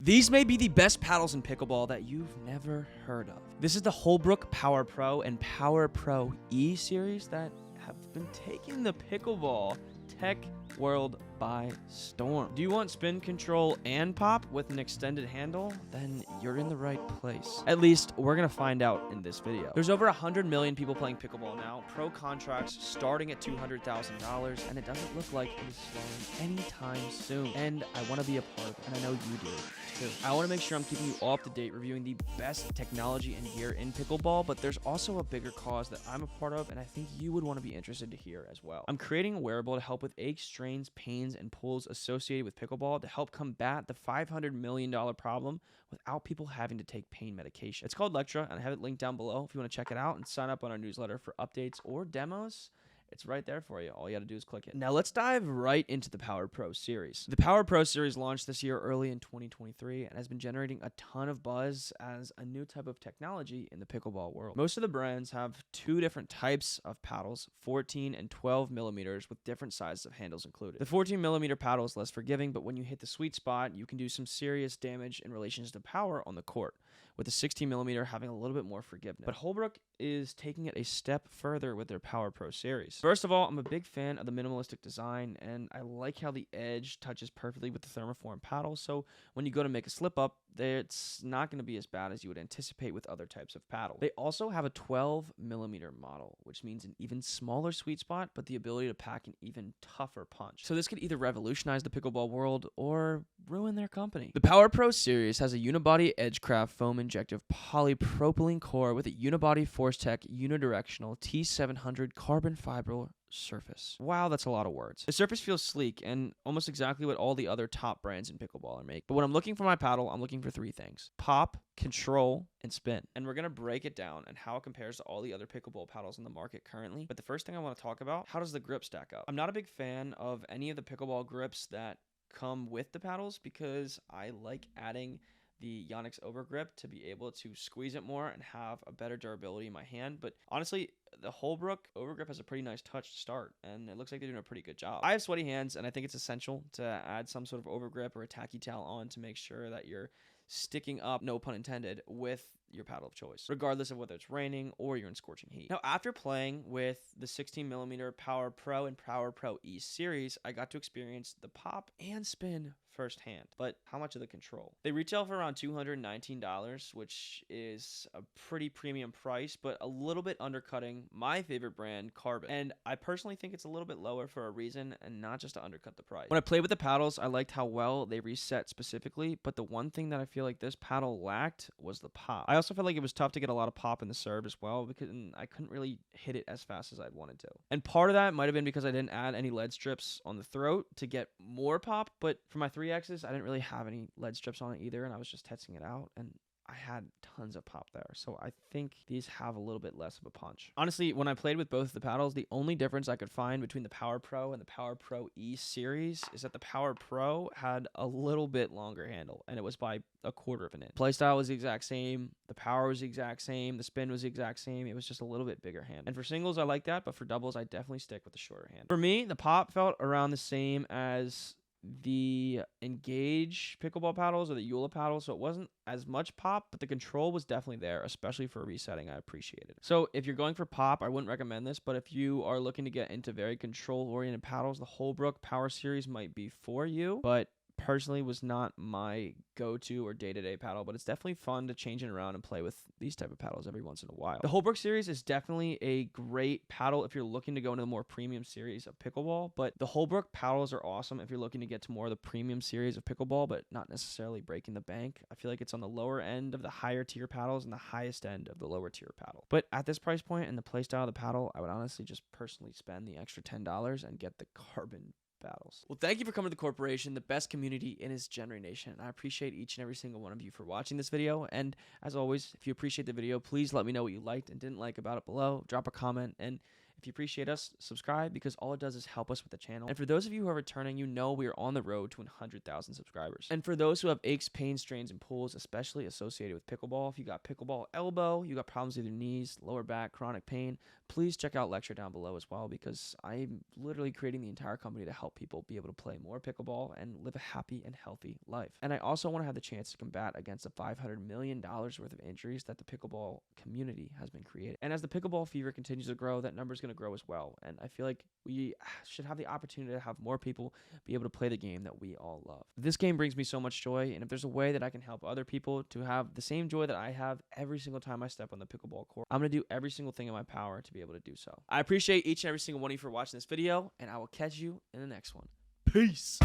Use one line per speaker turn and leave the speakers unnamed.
These may be the best paddles in pickleball that you've never heard of. This is the Holbrook Power Pro and Power Pro E series that have been taking the pickleball tech world by storm. Do you want spin control and pop with an extended handle? Then you're in the right place. At least we're gonna find out in this video. There's over 100 million people playing pickleball now, pro contracts starting at $200,000, and it doesn't look like it is slowing anytime soon. And I want to be a part of it, and I know you do too. I want to make sure I'm keeping you all up to date, reviewing the best technology and gear in pickleball, but there's also a bigger cause that I'm a part of, and I think you would want to be interested to hear as well. I'm creating a wearable to help with aches, strains, pains, and pulls associated with pickleball to help combat the $500 million problem without people having to take pain medication. It's called Lectra, and I have it linked down below if you want to check it out and sign up on our newsletter for updates or demos. It's right there for you. All you got to do is click it. Now let's dive right into the Power Pro series. The Power Pro series launched this year early in 2023 and has been generating a ton of buzz as a new type of technology in the pickleball world. Most of the brands have two different types of paddles, 14 and 12 millimeters, with different sizes of handles included. The 14 millimeter paddle is less forgiving, but when you hit the sweet spot, you can do some serious damage in relation to power on the court, with the 16 millimeter having a little bit more forgiveness. But Holbrook is taking it a step further with their Power Pro series. First of all, I'm a big fan of the minimalistic design, and I like how the edge touches perfectly with the thermoform paddle, so when you go to make a slip up, it's not going to be as bad as you would anticipate with other types of paddle. They also have a 12 millimeter model, which means an even smaller sweet spot, but the ability to pack an even tougher punch. So this could either revolutionize the pickleball world or ruin their company. The Power Pro series has a unibody Edgecraft foam injective polypropylene core with a unibody ForceTech unidirectional T700 carbon fiber surface. Wow, that's a lot of words. The surface feels sleek and almost exactly what all the other top brands in pickleball are making. But when I'm looking for my paddle, I'm looking for three things: pop, control, and spin. And we're gonna break it down and how it compares to all the other pickleball paddles in the market currently. But the first thing I want to talk about, how does the grip stack up? I'm not a big fan of any of the pickleball grips that come with the paddles because I like adding the Yonex overgrip to be able to squeeze it more and have a better durability in my hand. But honestly, the Holbrook overgrip has a pretty nice touch to start, and it looks like they're doing a pretty good job. I have sweaty hands, and I think it's essential to add some sort of overgrip or a tacky towel on to make sure that you're sticking up, no pun intended, with your paddle of choice, regardless of whether it's raining or you're in scorching heat. Now, after playing with the 16 millimeter Power Pro and Power Pro E series, I got to experience the pop and spin firsthand. But how much of the control? They retail for around $219, which is a pretty premium price, but a little bit undercutting my favorite brand, Carbon. And I personally think it's a little bit lower for a reason and not just to undercut the price. When I played with the paddles, I liked how well they reset specifically, but the one thing that I feel like this paddle lacked was the pop. I also felt like it was tough to get a lot of pop in the serve as well because I couldn't really hit it as fast as I'd wanted to. And part of that might have been because I didn't add any lead strips on the throat to get more pop, but for my 3Xs, I didn't really have any lead strips on it either, and I was just testing it out, and I had tons of pop there. So I think these have a little bit less of a punch. Honestly, when I played with both the paddles, the only difference I could find between the Power Pro and the Power Pro E series is that the Power Pro had a little bit longer handle, and it was by a quarter of an inch. Playstyle was the exact same. The power was the exact same. The spin was the exact same. It was just a little bit bigger hand. And for singles, I like that, but for doubles, I definitely stick with the shorter hand. For me, the pop felt around the same as the Engage pickleball paddles or the Eula paddles, so it wasn't as much pop, but the control was definitely there, especially for resetting. I appreciated it. So if you're going for pop, I wouldn't recommend this, but if you are looking to get into very control-oriented paddles, the Holbrook Power Series might be for you, but personally was not my go-to or day-to-day paddle, but it's definitely fun to change it around and play with these type of paddles every once in a while. The Holbrook series is definitely a great paddle if you're looking to go into the more premium series of pickleball, but the Holbrook paddles are awesome if you're looking to get to more of the premium series of pickleball, but not necessarily breaking the bank. I feel like it's on the lower end of the higher tier paddles and the highest end of the lower tier paddle. But at this price point and the play style of the paddle, I would honestly just personally spend the extra $10 and get the Carbon paddles. Well, thank you for coming to the corporation, the best community in his Jenry Nation. I appreciate each and every single one of you for watching this video. And as always, if you appreciate the video, please let me know what you liked and didn't like about it below. Drop a comment. And If you appreciate us, subscribe, because all it does is help us with the channel. And for those of you who are returning, you know we are on the road to 100,000 subscribers. And for those who have aches, pains, strains, and pulls, especially associated with pickleball, if you got pickleball elbow, you got problems with your knees, lower back, chronic pain, please check out Lectra down below as well, because I'm literally creating the entire company to help people be able to play more pickleball and live a happy and healthy life. And I also want to have the chance to combat against the $500 million worth of injuries that the pickleball community has been creating. And as the pickleball fever continues to grow, that number is going to grow as well. And I feel like we should have the opportunity to have more people be able to play the game that we all love. This game brings me so much joy, and if there's a way that I can help other people to have the same joy that I have every single time I step on the pickleball court, I'm going to do every single thing in my power to be able to do so. I appreciate each and every single one of you for watching this video, and I will catch you in the next one. Peace.